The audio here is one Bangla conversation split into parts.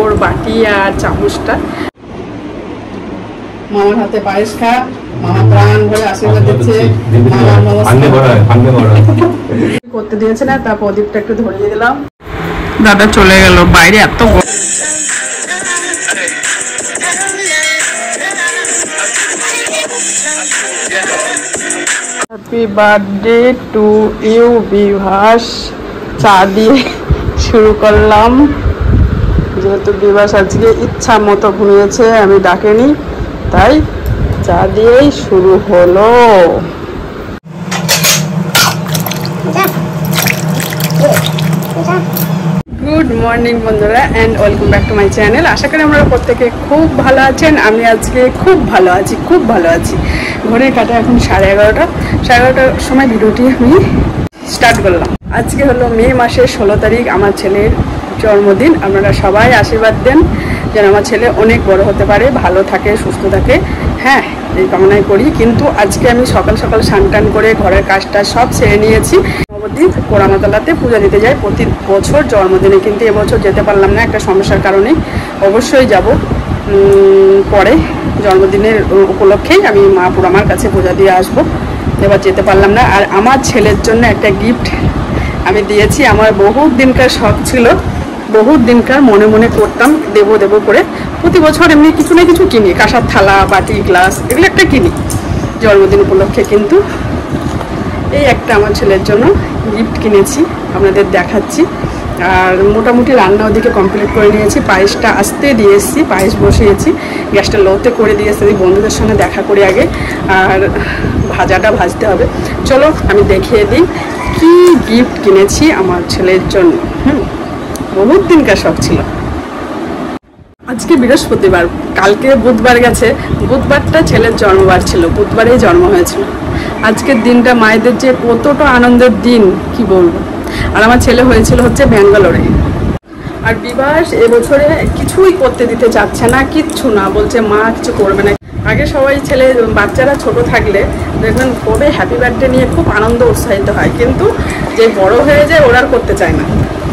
ওর বাটি আর চামচটা মামার হাতে পায়েস খা। মামা প্রাণ ভরে আশীর্বাদ দিচ্ছে। করতে দিয়েছে না, তা প্রদীপটা একটু ধরিয়ে দিলাম। দাদা চলে গেল বাইরে, এত happy birthday to you Bibhas. চা দিয়ে শুরু করলাম, যেহেতু বিভাস আজকে ইচ্ছা মতো ঘুমিয়েছে, আমি ডাকিনি, তাই চা দিয়েই শুরু হলো। গুড মর্নিং বন্ধুরা, and welcome back to my channel. আশা করি আপনারা প্রত্যেকে খুব ভালো আছেন। আমি আজকে খুব ভালো আছি। ঘড়ির কাটা এখন 11:30টার সময় ভিডিওটি আমি স্টার্ট করলাম। আজকে হলো মে মাসের 16 তারিখ, আমার ছেলের জন্মদিন। আপনারা সবাই আশীর্বাদ দেন যেন আমার ছেলে অনেক বড় হতে পারে, ভালো থাকে, সুস্থ থাকে, হ্যাঁ এই কামনাই করি। কিন্তু আজকে আমি সকাল সকাল স্নান করে ঘরের কাজটা সব সেরে নিয়েছি। নবদ্বীপ পোড়ামাতলাতে পূজা দিতে যাই প্রতি বছর জন্মদিনে, কিন্তু এবছর যেতে পারলাম না একটা সমস্যার কারণে। অবশ্যই যাব পরে, জন্মদিনের উপলক্ষেই আমি মা পোড়ামার কাছে পূজা দিয়ে আসবো। এবার যেতে পারলাম না। আর আমার ছেলের জন্য একটা গিফট আমি দিয়েছি। আমার বহুত দিনকার শখ ছিল, বহুত দিনকার মনে মনে করতাম দেবো করে। প্রতি বছর এমনি কিছু না কিছু কিনি, কাঁসার থালা, বাটি, গ্লাস, এগুলো একটা কিনি জন্মদিন উপলক্ষে। কিন্তু এই একটা আমার ছেলের জন্য গিফট কিনেছি, আপনাদের দেখাচ্ছি। আর মোটামুটি রান্না ওদিকে কমপ্লিট করে নিয়েছি। পায়েসটা আসতে দিয়ে এসেছি, পায়েস বসিয়েছি, গ্যাসটা লোতে করে দিয়ে এসেছি। বন্ধুদের সঙ্গে দেখা করি আগে, আর ভাজাটা ভাজতে হবে। চলো আমি দেখিয়ে দিই কি গিফট কিনেছি আমার ছেলের জন্য। বহুত দিনকার শখ ছিল। আজকে বৃহস্পতিবার, কালকে বুধবার গেছে। বুধবারটা ছেলের জন্মবার ছিল, বুধবারেই জন্ম হয়েছিল। আজকের দিনটা মায়েদের যে কতটা আনন্দের দিন কি বলবো। আর আমার ছেলে হয়েছিল হচ্ছে ব্যাঙ্গালোরে। আর বিভাস এবছরে কিছুই করতে দিতে চাচ্ছে না, কিচ্ছু না, বলছে মা কিছু করবে না। আগে সবাই ছেলে বাচ্চারা ছোট থাকলে দেখবেন কবে হ্যাপি বার্থডে নিয়ে খুব আনন্দ উৎসাহিত হয়, কিন্তু যে বড় হয়ে যায় ওরা আর করতে চায় না,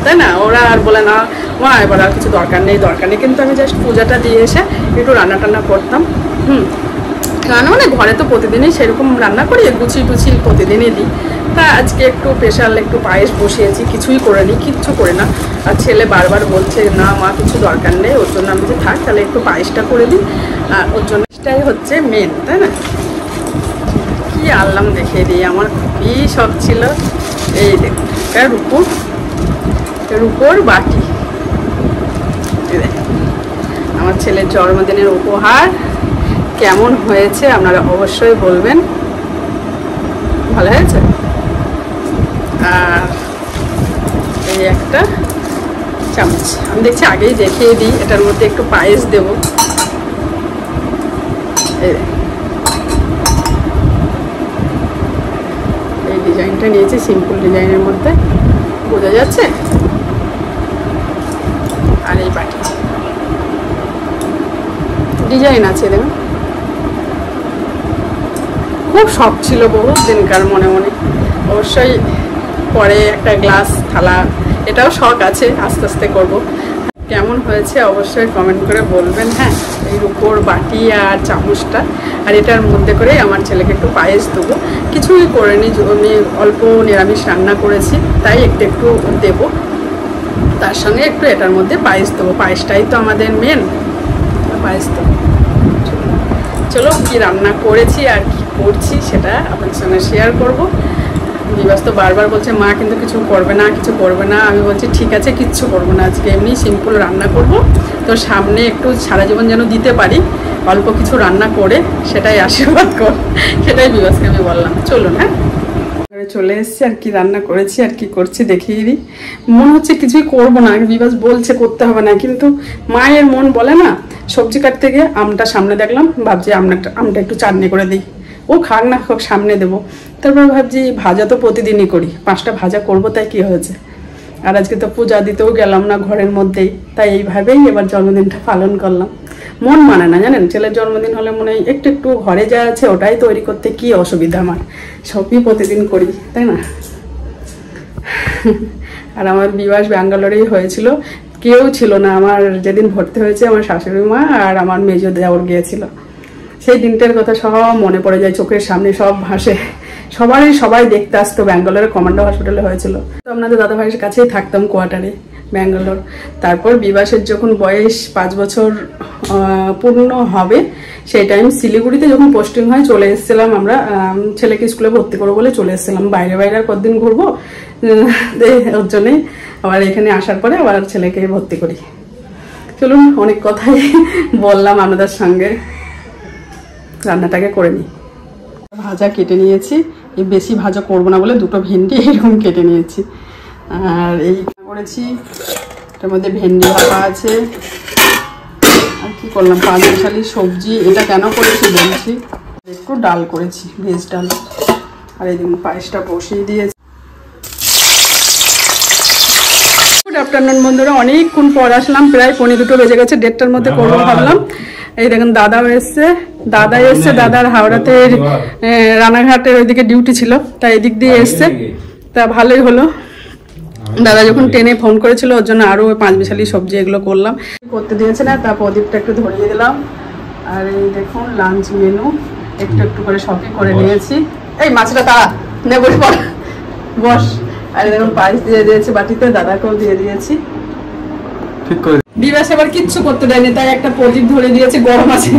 তাই না? ওরা আর বলে না মা এবার আর কিছু দরকার নেই। কিন্তু আমি জাস্ট পূজাটা দিয়ে এসে একটু রান্না করতাম। রান্না মানে ঘরে তো প্রতিদিনই সেরকম রান্না করি, গুছিয়ে প্রতিদিনই দিই। তা আজকে একটু স্পেশাল একটু পায়েস বসিয়েছি, কিছুই করে নিই, কিচ্ছু করে না। আর ছেলে বারবার বলছে না মা কিছু দরকার নেই, ওর জন্য আমি যে থাক তাহলে একটু পায়েসটা করে দিই। আর ওর জন্য এটাই হচ্ছে মেন, তাই না? কি আনলাম দেখিয়ে দিই, আমার খুবই শখ ছিল। এই দেখুন, এটা রূপোর বাটি। আমার ছেলের জন্মদিনের উপহার কেমন হয়েছে আপনারা অবশ্যই বলবেন। ভালো হয়েছে। আর এই একটা চামচ আমি দেখছি আগেই দেখিয়ে দিই, এটার মধ্যে একটু পায়েস দেব। এই ডিজাইনটা নিয়েছি, সিম্পল ডিজাইনের মধ্যে, বোঝা যাচ্ছে। আর এই বাটি ডিজাইন আছে, দেখুন খুব শখ ছিল বহুত দিনকার মনে অবশ্যই পরে একটা গ্লাস থালা, এটাও শখ আছে, আস্তে আস্তে করব। কেমন হয়েছে অবশ্যই কমেন্ট করে বলবেন। হ্যাঁ, এই রূপোর বাটি আর চামচটা, আর এটার মধ্যে করে আমার ছেলেকে একটু পায়েস দেবো। কিছুই করিনি, আমি অল্প নিরামিষ রান্না করেছি, তাই একটু দেবো। তার সঙ্গে একটু এটার মধ্যে পায়েস দেবো, পায়েসটাই তো আমাদের মেন, পায়েস দেবো। চলো কি রান্না করেছি আর কি করছি সেটা আপনার সঙ্গে শেয়ার করবো। বিভাস তো বারবার বলছে মা কিন্তু কিছু করবে না। আমি বলছি ঠিক আছে, কিচ্ছু করবো না, আজকে এমনি সিম্পল রান্না করব। তো সামনে একটু সারা জীবন যেন দিতে পারি অল্প কিছু রান্না করে, সেটাই আশীর্বাদ কর, সেটাই বিভাসকে আমি বললাম। চলুন, হ্যাঁ চলে এসছি। আর কি রান্না করেছি আর কি করছি দেখিয়ে দিই। মনে হচ্ছে কিছুই করবো না, বিভাস বলছে করতে হবে না, কিন্তু মায়ের মন বলে না। সবজি কাটতে গিয়ে আমটা সামনে দেখলাম, ভাবছি আমটা একটু চাটনি করে দিই। ও খাক না খাক সামনে দেবো। তারপর ভাবছি ভাজা তো প্রতিদিনই করি, 5টা ভাজা করবো, তাই কি হয়েছে। আর আজকে তো পূজা দিতেও গেলাম না ঘরের মধ্যেই, তাই এইভাবেই এবার জন্মদিনটা পালন করলাম। মন মানে না জানেন, ছেলের জন্মদিন হলে মনে হয় একটু ঘরে যা আছে ওটাই তৈরি করতে কি অসুবিধা আমার, সবই প্রতিদিন করি, তাই না? আর আমার বিবাহ ব্যাঙ্গালোরেই হয়েছিল। কেউ ছিল না। আমার যেদিন ভর্তি হয়েছে আমার শাশুড়ি মা আর আমার মেজ দেওর গিয়েছিল। সেই দিনটার কথা সব মনে পড়ে যায়, চোখের সামনে সব ভাসে। সবাই দেখতে আসতো। ব্যাঙ্গালোরে কমান্ডো হসপিটালে হয়েছিল, তো আপনাদের দাদা ভাইয়ের কাছেই থাকতাম কোয়ার্টারে ব্যাঙ্গালোর। তারপর বিবাসের যখন বয়স 5 বছর পূর্ণ হবে সেই টাইম শিলিগুড়িতে যখন পোস্টিং হয় চলে এসেছিলাম আমরা। ছেলেকে স্কুলে ভর্তি করবো বলে চলে এসেছিলাম। বাইরে আর কতদিন ঘুরবো, ওর জন্যই আবার এখানে আসার পরে আবার ছেলেকে ভর্তি করি। চলুন, অনেক কথাই বললাম আপনাদের সঙ্গে, রান্নাটাকে করে নিই। ভাজা কেটে নিয়েছি, বেশি ভাজা করবো না বলে 2টো ভেন্ডি এরকম কেটে নিয়েছি। আর এই করেছি, এটার মধ্যে ভেন্ডি ভাপা আছে। আর কি করলাম, 5 মিশালি সবজি। এটা কেন করেছি বলছি, একটু ডাল করেছি, ভেজ ডাল। আর এই দেখুন পায়েসটা বসিয়ে দিয়েছি। গুড আফটারনুন বন্ধুরা, অনেকক্ষণ পর আসলাম, প্রায় 1:45 বেজে গেছে। 1:30টার মধ্যে করবো ভাবলাম। এই দেখুন দাদাও এসছে, দাদার হাওড়াতে রানাঘাটের ওইদিকে ডিউটি ছিল, তাই এদিক দিয়ে এসছে। তা ভালোই হলো, দাদা যখন ট্রেনে ফোন করেছিল ওর জন্য আরও 5 মিশালি সবজি এগুলো করলাম, করতে দিয়েছে না। তা প্রদীপটা একটু ধরিয়ে দিলাম। আর এই দেখুন লাঞ্চ মেনু একটু করে সবই করে নিয়েছি। এই মাছটা তাড়া নে, বস। আর দেখুন পায়েস দিয়ে দিয়েছি বাটিতে, দাদাকেও দিয়ে দিয়েছি। বিবাস আবার কিচ্ছু করতে দেয়নি, তাই একটা প্রদীপ ধরিয়ে দিয়েছি, গরম আছে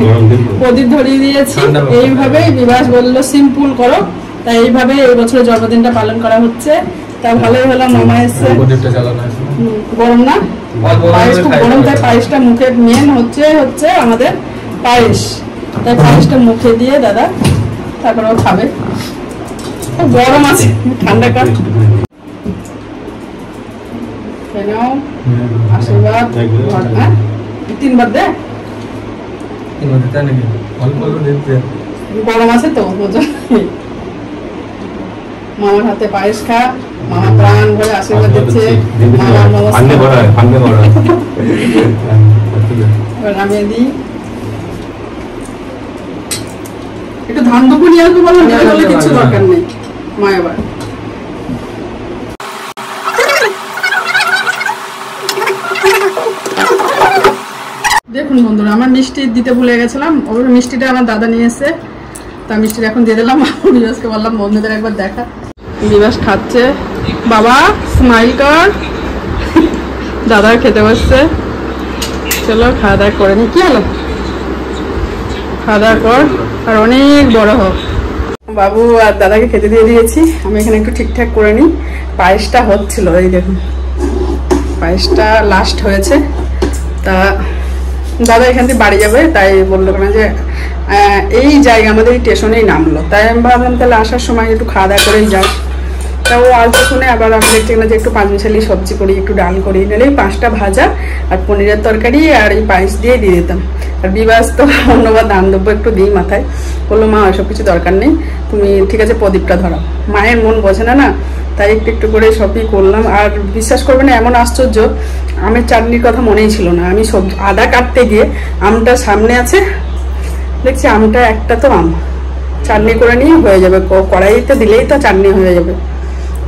প্রদীপ ধরিয়ে দিয়েছি। এইভাবে বিবাস বললো সিম্পল করো, তাই এইভাবে এই বছরের জন্মদিনটা পালন করা হচ্ছে। তা ভালোই হলো, মামা এসছে। গরম না, পায়েস খুব গরম, তাই পায়েসটা মুখে মেন হচ্ছে আমাদের পায়েস। তাই পায়েসটা মুখে দিয়ে দাদা তারপর ও খাবে। খুব গরম আছে, ঠান্ডা কাপ আশীর্বাদ 3বার দে। গরম আছে তো, মামার হাতে পায়েস খা, মামা প্রাণ ভরে আশীর্বাদ দিচ্ছে। নামিয়ে দিই, একটু ধান দুপুর নিয়ে আসবো বললাম, বলে কিছু দরকার নেই। মা এবার দেখুন বন্ধুরা, আমার মিষ্টি দিতে ভুলে গেছিলাম। ওর মিষ্টিটা আমার দাদা নিয়ে এসে, তা মিষ্টিটা এখন দিয়ে দিলাম। বিবাসকে বললাম বন্ধুদের একবার দেখা। বিবাস খাচ্ছে, বাবা স্মাইল কর। দাদা খেতে বসছে, চলো খাওয়া দাওয়া করে নি। কি হলো, খাওয়া দাওয়া কর আর অনেক বড় হোক। বাবু আর দাদাকে খেতে দিয়ে দিয়েছি, আমি এখানে একটু ঠিকঠাক করে নিই। পায়েসটা হচ্ছিল, এই দেখুন পায়েসটা লাস্ট হয়েছে। তা দাদা এখান থেকে বাড়ি যাবে, তাই বললো না যে এই জায়গা আমাদের এই স্টেশনেই নামলো। তাই আমি ভাবলাম তাহলে আসার সময় একটু খাওয়া দাওয়া করেই যাই। তা ও আসবে শুনে আবার আমি দেখছি না যে একটু 5 মিশালি সবজি করি, একটু ডাল করি, নাহলে 5টা ভাজা আর পনিরের তরকারি আর এই পায়েস দিয়ে দিয়ে দিতাম। আর বিবাস তো অন্যবার দান দেবো একটু দিই মাথায়, বললো মা ওইসব কিছু দরকার নেই, তুমি ঠিক আছে প্রদীপটা ধরাও। মায়ের মন বোঝে না, তাই একটু করে সবই করলাম। আর বিশ্বাস করবে না, এমন আশ্চর্য, আমের চাটনির কথা মনেই ছিল না। আমি সবজি আদা কাটতে গিয়ে আমটা সামনে আছে, দেখছি আমটা একটা তো আম চাটনি করে নিয়ে হয়ে যাবে, কড়াইতে দিলেই তো চাটনি হয়ে যাবে।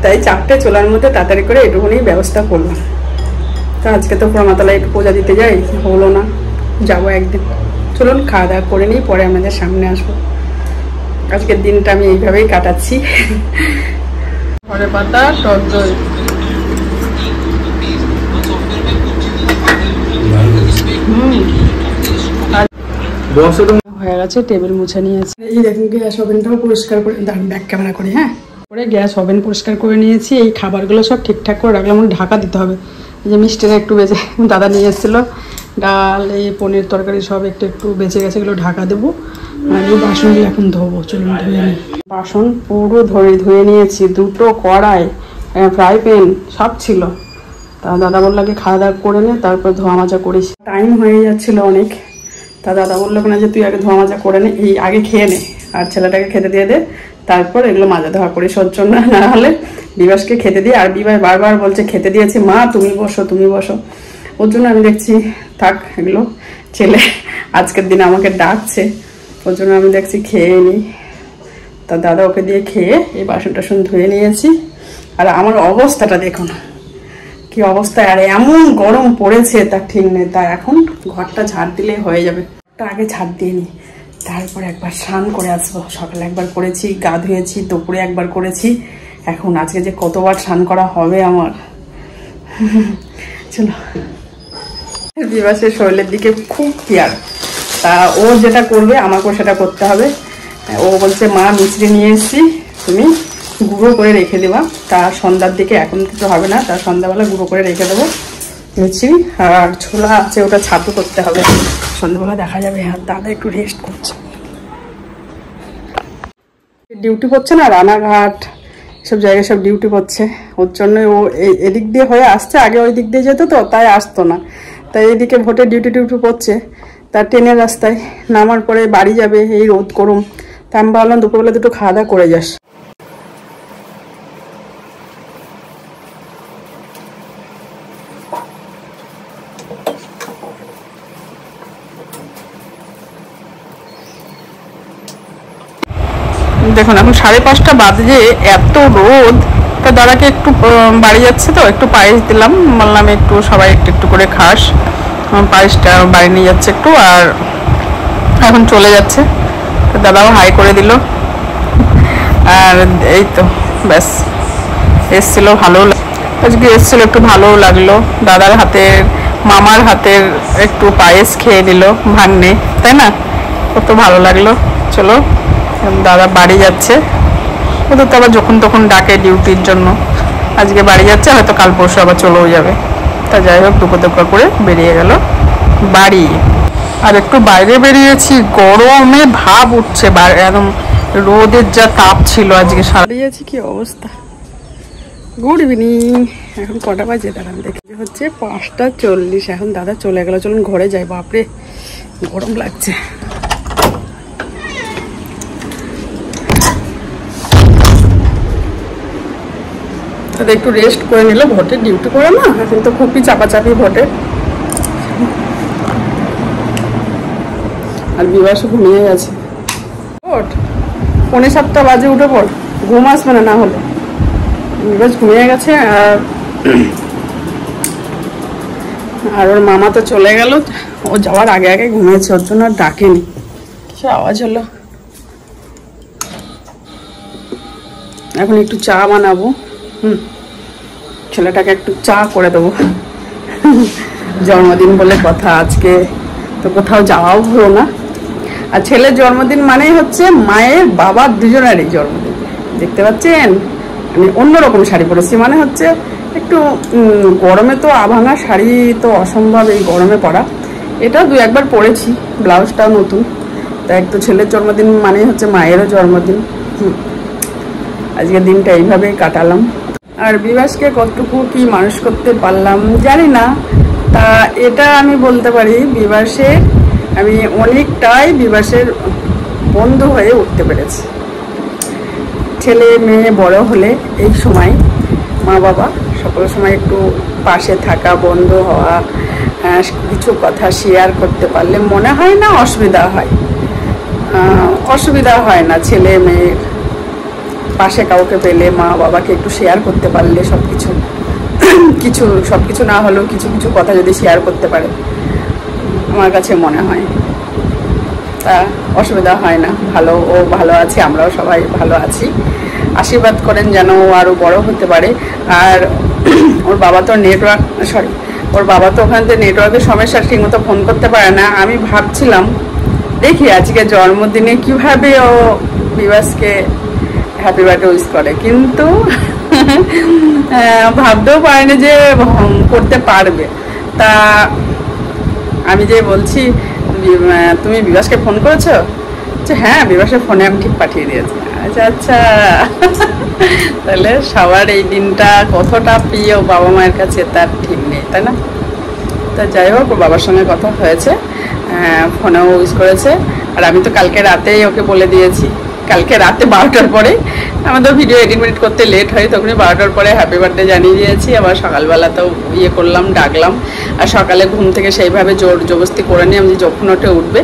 তাই 4টে চোলার মধ্যে তাড়াতাড়ি করে এটুকুনি ব্যবস্থা করলাম। তো আজকে তো প্রমাতলায় একটু পূজা দিতে যাই, হলো না, যাবো একদিন। চলুন খাওয়া দাওয়া করে নিই, পরে আমাদের সামনে আসবো। আজকের দিনটা আমি এইভাবেই কাটাচ্ছি। ধরে পাতা টক দই, হয়ে গেছে। টেবিল মুছে নিয়েছি। এই দেখুন গ্যাস ওভেনটাও পরিষ্কার করে, ব্যাক ক্যামেরা করি। হ্যাঁ, করে গ্যাস ওভেন পরিষ্কার করে নিয়েছি। এই খাবারগুলো সব ঠিকঠাক করে রাখলাম, ঢাকা দিতে হবে। এই যে মিষ্টিটা একটু বেঁচে দাদা নিয়ে এসেছিলো, ডাল এই পনির তরকারি সব একটু বেঁচে গেছে, এগুলো ঢাকা দেবো। আর এই বাসনগুলো এখন ধোবো, চলুন ধুয়ে নিই। বাসন পুরো ধুয়ে নিয়েছি, 2টো কড়াই, ফ্রাই প্যান সব ছিল। তা দাদা বললো কি খাওয়া দাওয়া করে নে, তারপর ধোয়া মাজা করিস। টাইম হয়ে যাচ্ছিল অনেক, তা দাদা বললো না যে তুই আগে ধোয়া মাজা করে নে, এই আগে খেয়ে নে আর ছেলেটাকে খেতে দিয়ে দে, তারপর এগুলো মাজা ধোয়া করিস ওর জন্য। না হলে বিবাসকে খেতে দিয়ে, আর বিবাস বারবার বলছে খেতে দিয়েছি মা, তুমি বসো। ওর জন্য আমি দেখছি থাক এগুলো, ছেলে আজকের দিনে আমাকে ডাকছে, ওর জন্য আমি দেখছি খেয়ে নিই। তা দাদা ওকে দিয়ে খেয়ে এই বাসন টাসন ধুয়ে নিয়েছি। আর আমার অবস্থাটা দেখুন, কি অবস্থা, আর এমন গরম পড়েছে তার ঠিক নেই। তাই এখন ঘরটা ঝাড় দিলে হয়ে যাবে। আগে ঝাড় দিয়ে নি, তারপর একবার স্নান করে আসবো। সকালে একবার করেছি, গা ধুয়েছি, দুপুরে একবার করেছি। এখন আজকে যে কতবার স্নান করা হবে আমার। চলো। বিবাসের শরীরের দিকে খুব কেয়ার, তা ও যেটা করবে আমাকেও সেটা করতে হবে। ও বলছে মা মিষ্টি নিয়ে এসেছি, তুমি গুঁড়ো করে রেখে দেবা। তার সন্ধ্যার দিকে, এখন কিছু হবে না, তার সন্ধ্যাবেলা গুঁড়ো করে রেখে দেবো মিষ্টি। আর ছোলা আছে, ওটা ছাতু করতে হবে, সন্ধ্যাবেলা দেখা যাবে। আর দাদা একটু রেস্ট করছে, ডিউটি করছে না, রানাঘাট সব জায়গায় সব ডিউটি করছে। ওর জন্য ও এদিক দিয়ে হয়ে আসছে, আগে ওই দিক দিয়ে যেত তো, তাই আসতো না। তাই এদিকে ভোটের ডিউটি করছে। তার ট্রেনের রাস্তায় নামার পরে বাড়ি যাবে, এই রোদ গরম। তা আমি ভাবলাম দুপুরবেলা দুটো খাওয়া দাওয়া করে যাস। দেখুন এখন 5:30 বাজে, এত রোদ। তা দাদাকে একটু বাড়ি যাচ্ছে তো, একটু পায়েস দিলাম, বললাম একটু সবাই একটু একটু করে খাস। পায়েসটা বাড়ি নিয়ে যাচ্ছে একটু, আর এখন চলে যাচ্ছে। দাদাও হাই করে দিল। আর এই তো ব্যাস, এসছিল ভালো, আজকে এসছিল একটু ভালোও লাগলো। দাদার হাতের, মামার হাতের একটু পায়েস খেয়ে নিল ভাগ্নে, তাই না? কত ভালো লাগলো। চলো, দাদা বাড়ি যাচ্ছে। ওদের তো আবার যখন তখন ডাকে ডিউটির জন্য। আজকে বাড়ি যাচ্ছে, হয়তো কাল পরশু আবার চলেও যাবে। তা যাই হোক, দুপুর করে বেরিয়ে গেল বাড়ি। আর একটু বাইরে বেরিয়েছি, গরমে ভাব উঠছে, একদম রোদের যা তাপ ছিল আজকে। সারিয়েছি কি অবস্থা। Good evening. এখন কটা বাজে দাঁড়ান দেখি, হচ্ছে 5:40। এখন দাদা চলে গেল, চলুন ঘরে যাই। বাপরে গরম লাগছে। একটু রেস্ট করে নিল, ভোটের ডিউটি করে না, এখন তো খুবই চাপাচাপি ভোটে। আর বিবাসও ঘুমিয়ে গেছে। ভোট 6:45 বাজে, উঠে পড়, ঘুম আসবে না, না হলে। বিবাস ঘুমিয়ে গেছে। আর ওর মামা তো চলে গেল, ও যাওয়ার আগে আগে ঘুমিয়েছে, ওর জন্য আর ডাকেনি। কিছু আওয়াজ হলো। এখন একটু চা বানাবো। ছেলেটাকে একটু চা করে দেবো। জন্মদিন বলে কথা, আজকে তো কোথাও যাওয়াও হলো না। আর ছেলের জন্মদিন মানেই হচ্ছে মায়ের বাবার দুজনেরই জন্মদিন। দেখতে পাচ্ছেন, আমি অন্যরকম শাড়ি পরেছি, মানে হচ্ছে একটু গরমে তো আভাঙা শাড়ি তো অসম্ভব এই গরমে পরা। এটা 2-1 বার পরেছি, ব্লাউজটাও নতুন। তাই একটু ছেলের জন্মদিন মানেই হচ্ছে মায়েরও জন্মদিন। আজকের দিনটা এইভাবেই কাটালাম। আর বিবাসকে কতটুকু কি মানুষ করতে পারলাম জানি না। তা এটা আমি বলতে পারি, বিবাসের আমি অনেকটাই বিবাসের বন্ধু হয়ে উঠতে পেরেছি। ছেলে মেয়ে বড় হলে এই সময় মা বাবা সকল সময় একটু পাশে থাকা, বন্ধু হওয়া, কিছু কথা শেয়ার করতে পারলে মনে হয় না অসুবিধা হয় না। ছেলে মেয়ের পাশে কাউকে পেলে, মা বাবাকে একটু শেয়ার করতে পারলে সবকিছু না হলেও কিছু কিছু কথা যদি শেয়ার করতে পারে, আমার কাছে মনে হয় তা অসুবিধা হয় না। ও ভালো আছে, আমরাও সবাই ভালো আছি। আশীর্বাদ করেন যেন ও আরো বড় হতে পারে। আর ওর বাবা তো ওখান থেকে নেটওয়ার্কের সমস্যা, ঠিক মতো ফোন করতে পারে না। আমি ভাবছিলাম দেখি আজকে জন্মদিনে কিভাবে ও বিবাসকে হ্যাপি বার্থডে উইশ করে, কিন্তু ভাবতেও পারেনি যে করতে পারবে। তা আমি যে বলছি, তুমি বিবাসকে ফোন করেছো? হ্যাঁ, বিবাসের ফোনে আমি ঠিক পাঠিয়ে দিয়েছি। আচ্ছা, তাহলে সবার এই দিনটা কতটা প্রিয় বাবা মায়ের কাছে তার ঠিক নেই, তাই না? তা যাই হোক, বাবার সঙ্গে কথা হয়েছে, ফোনেও উইশ করেছে। আর আমি তো কালকে রাতেই ওকে বলে দিয়েছি, কালকে রাতে 12টার পরে, আমাদের ভিডিও এডিট করতে লেট হয়, তখনই 12টার পরে হ্যাপি বার্থডে জানিয়ে দিয়েছি। আবার সকালবেলাতেও করলাম, ডাকলাম। আর সকালে ঘুম থেকে সেইভাবে জোর জবরদস্তি করে নিই, আমি যখন ওঠে উঠবে,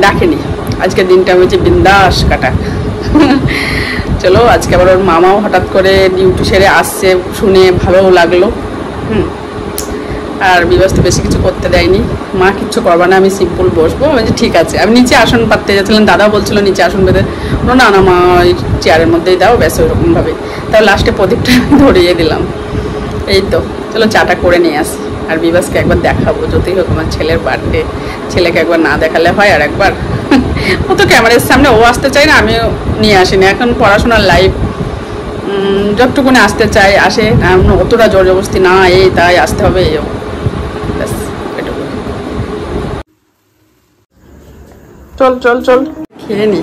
ডাকিনি। আজকের দিনটা আমি যে বিন্দাস কাটা। চলো, আজকে আবার ওর মামাও হঠাৎ করে ডিউটি সেরে আসছে, শুনে ভালো লাগলো। আর বিবাস তো বেশি কিছু করতে দেয়নি, মা কিচ্ছু করবা না, আমি সিম্পল বসবো। আমি বলছি ঠিক আছে। আমি নিচে আসন পাততে যাচ্ছিলাম, দাদা বলছিল নিচে আসন পেতে, না না মা ওই চেয়ারের মধ্যেই দাও, ব্যাস ওইরকমভাবে। তাও লাস্টে প্রদীপটা ধরিয়ে দিলাম। এই তো চলো চাটা করে নিয়ে আসি। আর বিবাসকে একবার দেখাবো, যতই হোক আমার ছেলের বার্থডে, ছেলেকে একবার না দেখালে হয়। আর একবার ও তো ক্যামেরার সামনে ও আসতে চাই না, আমিও নিয়ে আসিনি। এখন পড়াশোনার লাইফ, যতটুকুনি আসতে চাই আসে, অতটা জোর জবরদস্তি না এই তাই আসতে হবে। এই ব্যাস এটুকু। চল চল চল খেয়ে নি,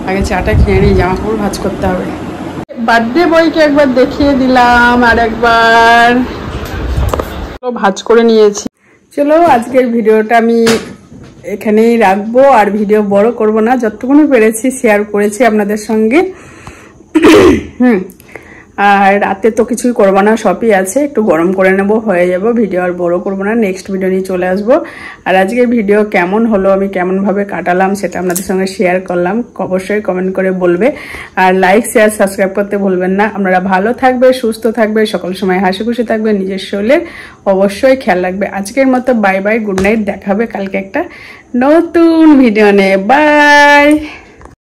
আগে চাটা খেয়ে নিই, জামা কাপড় ভাঁজ করতে হবে। বার্থডে বয়কে একবার দেখিয়ে দিলাম, আর একবার ভাঁজ করে নিয়েছি। চলো আজকের ভিডিওটা আমি এখানেই রাখবো, আর ভিডিও বড় করব না, যতটুকুনি পেরেছি শেয়ার করেছি আপনাদের সঙ্গে। আর রাতে তো কিছুই করবো না, সবই আছে, একটু গরম করে নেবো, হয়ে যাব। ভিডিও আর বড় করবো না, নেক্সট ভিডিও নিয়ে চলে আসবো। আর আজকের ভিডিও কেমন হলো, আমি কেমনভাবে কাটালাম সেটা আপনাদের সঙ্গে শেয়ার করলাম, অবশ্যই কমেন্ট করে বলবে। আর লাইক শেয়ার সাবস্ক্রাইব করতে ভুলবেন না। আপনারা ভালো থাকবে, সুস্থ থাকবে, সকল সময় হাসি খুশি থাকবে, নিজের শরীরের অবশ্যই খেয়াল রাখবে। আজকের মতো বাই বাই, গুড নাইট। দেখা হবে কালকে একটা নতুন ভিডিও নিয়ে। বাই।